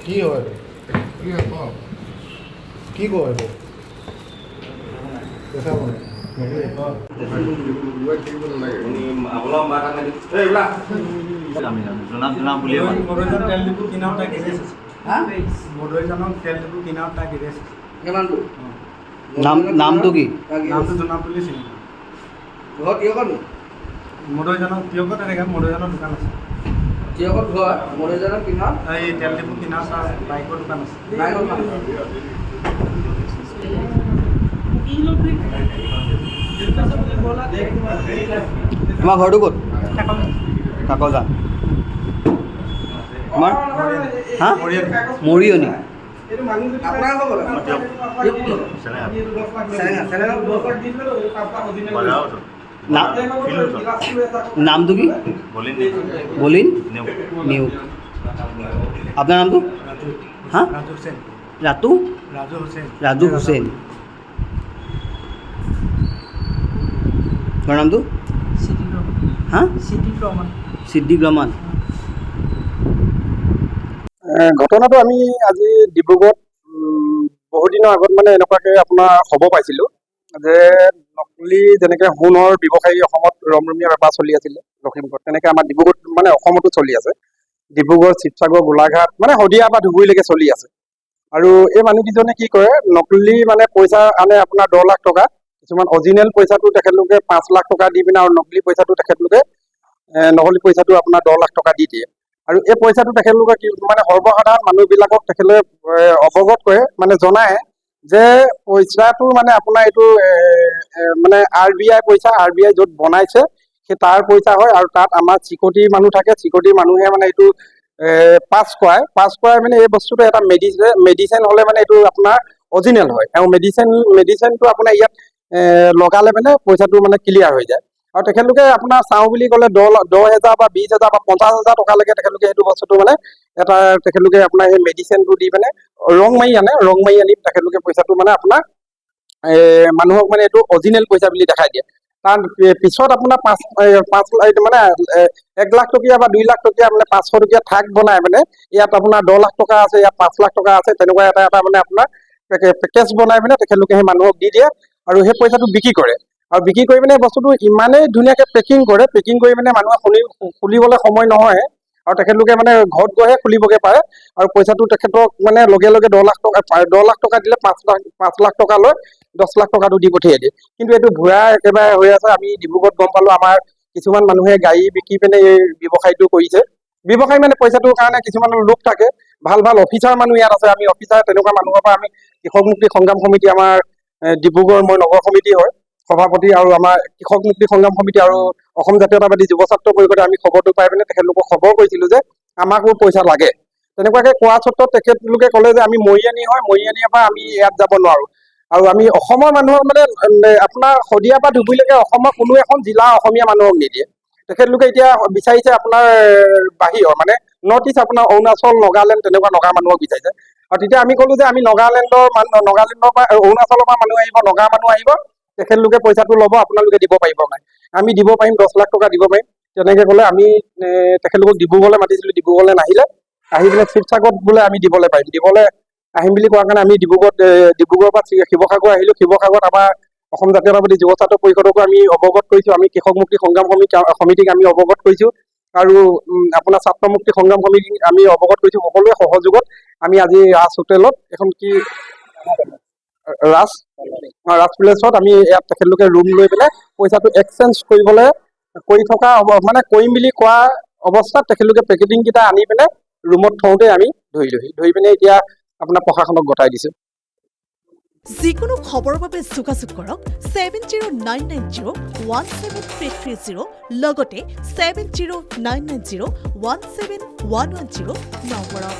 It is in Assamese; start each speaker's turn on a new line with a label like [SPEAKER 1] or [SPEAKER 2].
[SPEAKER 1] কি হয় কি কয় নামটো কি
[SPEAKER 2] মদৈজনৰ তিয়কত এনেকৈ মদৈজনৰ দোকান আছে
[SPEAKER 3] তিয়কত ঘৰ মদৈজনৰ কিনাৰত
[SPEAKER 2] এই তেল ডিপু কিনাৰত বাইকৰ দোকান আছে
[SPEAKER 3] তোমাৰ ঘৰটো ক'ত কাকজা তোমাৰ হা মৰিয়নি নামটো কি বলিন নিউ আপোনাৰ নামটো হা ৰাজু হুছেইন তোমাৰ নামটো হা সিদ্দিক ৰহমান
[SPEAKER 4] ঘটনাটো আমি আজি ডিব্ৰুগড়ত বহুদিনৰ আগত মানে এনেকুৱাকৈ আপোনাৰ খবৰ পাইছিলোঁ যে নকলি যেনেকৈ সোণৰ ব্যৱসায়ী অসমত ৰমৰমীয়া বেপাৰ চলি আছিলে লখিমপুৰত, তেনেকৈ আমাৰ ডিব্ৰুগড় মানে অসমতো চলি আছে। ডিব্ৰুগড়, শিৱসাগৰ, গোলাঘাট মানে শদিয়া বা ধুবুৰীলৈকে চলি আছে। আৰু এই মানুহকেইজনে কি কৰে, নকলি মানে পইচা আনে আপোনাৰ 10 লাখ টকা, কিছুমান অৰিজিনেল পইচাটো তেখেতলোকে 5 লাখ টকা দি পিনে, আৰু নকলি পইচাটো তেখেতলোকে নকলি পইচাটো আপোনাৰ 10 লাখ টকা দি দিয়ে। আৰু এই পইচাটো তেখেতলোকে কি মানে সৰ্বসাধাৰণ মানুহবিলাকক তেখেতলোকে অৱগত কৰে, মানে জনায় যে পইচাটো মানে আপোনাৰ এইটো মানে RBI পইচা, RBI য'ত বনাইছে সেই তাৰ পইচা হয়। আৰু তাত আমাৰ চিকিউৰিটি মানুহ থাকে, চিকিউৰিটি মানুহে মানে এইটো পাছ কৰাই মানে এই বস্তুটো এটা মেডিচিন হ'লে মানে এইটো আপোনাৰ অৰিজিনেল হয়। আৰু মেডিচিনটো আপোনাৰ ইয়াত লগালে মানে পইচাটো মানে ক্লিয়াৰ হৈ যায়। আৰু তেখেতলোকে আপোনাৰ চাওঁ বুলি ক'লে 10,000 বা 20,000 বা 50,000 টকালৈকে তেখেতলোকে সেইটো বস্তুটো মানে এটা তেখেতলোকে আপোনাৰ সেই মেডিচিনটো দি মানে ৰং মাৰি আনি তেখেতলোকে পইচাটো মানে আপোনাৰ মানুহক মানে এইটো অৰিজিনেল পইচা বুলি দেখাই দিয়ে। কাৰণ পিছত আপোনাৰ 5 মানে 1 লাখ টকীয়া বা 2 লাখ টকীয়া মানে 500 টকীয়া ঠাক বনাই মানে ইয়াত আপোনাৰ 10 লাখ টকা আছে, ইয়াত 5 লাখ টকা আছে, তেনেকুৱা এটা মানে আপোনাৰ পেকেজ বনাই মানে তেখেতলোকে সেই মানুহক দি দিয়ে আৰু সেই পইচাটো বিক্ৰী কৰে। আৰু বিক্ৰী কৰি পিনে বস্তুটো ইমানেই ধুনীয়াকৈ পেকিং কৰি মানে মানুহে খুলিবলৈ সময় নহয়, আৰু তেখেতলোকে মানে ঘৰত গৈহে খুলিবগৈ পাৰে। আৰু পইচাটো তেখেতক মানে লগে 10 লাখ টকা দিলে 5 লাখ টকা লৈ 10 লাখ টকাটো দি পঠিয়াই দিয়ে। কিন্তু এইটো ভুৱা একেবাৰে হৈ আছে। আমি ডিব্ৰুগড়ত গম পালোঁ, আমাৰ কিছুমান মানুহে গাড়ী বিক্ৰী পিনে এই ব্যৱসায়টো কৰিছে। ব্যৱসায় মানে পইচাটোৰ কাৰণে কিছুমানৰ লোক থাকে, ভাল অফিচাৰ মানুহ ইয়াত আছে। আমি অফিচাৰ তেনেকুৱা মানুহৰ পৰা আমি কৃষক মুক্তি সংগ্ৰাম সমিতি, আমাৰ ডিব্ৰুগড় মই নগৰ সমিতি হয় সভাপতি, আৰু আমাৰ কৃষক মুক্তি সংগ্ৰাম সমিতি আৰু অসম জাতীয়তাবাদী যুৱ ছাত্ৰ পৰিষদে আমি খবৰটো পাই পিনে তেখেতলোকক খবৰ কৰিছিলোঁ যে আমাকো পইচা লাগে। তেনেকুৱাকৈ কোৱা স্বত্বত তেখেতলোকে ক'লে যে আমি মৰিয়নি হয়, মৰিয়নিৰ পৰা আমি ইয়াত যাব নোৱাৰোঁ। আৰু আমি অসমৰ মানুহক মানে আপোনাৰ শদিয়াৰ পৰা ধুবুৰীলৈকে অসমৰ কোনো এখন জিলা অসমীয়া মানুহক নিদিয়ে। তেখেতলোকে এতিয়া বিচাৰিছে আপোনাৰ বাহিৰৰ মানে নৰ্থ ইষ্ট, আপোনাৰ অৰুণাচল, নাগালেণ্ড, তেনেকুৱা নগা মানুহক বিচাৰিছে। আৰু তেতিয়া আমি ক'লোঁ যে আমি নাগালেণ্ডৰ পৰা, অৰুণাচলৰ পৰা মানুহ আহিব, নগা মানুহ আহিব, তেখেতলোকে পইচাটো ল'ব, আপোনালোকে দিব পাৰিব নাই? আমি দিব পাৰিম, 10 লাখ টকা দিব পাৰিম। তেনেকৈ ক'লে আমি তেখেতলোকক ডিব্ৰুগড়লৈ মাতিছিলোঁ, ডিব্ৰুগড়লৈ নাহিলে। আহি পিনে শিৱসাগৰত বোলে আমি দিবলৈ পাৰিম, দিবলৈ আহিম বুলি কোৱাৰ কাৰণে আমি ডিব্ৰুগড়ৰ পৰা শিৱসাগৰ আহিলোঁ। শিৱসাগৰত আমাৰ অসম জাতীয়তাবাদী যুৱ ছাত্ৰ পৰিষদকো আমি অৱগত কৰিছোঁ, আমি কৃষক মুক্তি সংগ্ৰাম সমিতিক আমি অৱগত কৰিছোঁ, আৰু আপোনাৰ ছাত্ৰ মুক্তি সংগ্ৰাম সমিতিক আমি অৱগত কৰিছোঁ। সকলোৱে সহযোগত আমি আজি ৰাজ হোটেলত এখন ৰাজ প্লেছত আমি ইয়াত তেখেতলোকে ৰুম লৈ পেলাই পইচাটো এক্সচেঞ্জ কৰি থকা মানে কৰিম বুলি কোৱা অৱস্থাত তেখেতলোকে পেকেটিংকেইটা আনি পিনে ৰুমত থওঁতে আমি ধৰি পিনে এতিয়া আপোনাৰ প্ৰশাসনক গতাই দিছোঁ।
[SPEAKER 5] যিকোনো খবৰৰ বাবে যোগাযোগ কৰক 7099017330 লগতে 7099017110 নম্বৰত।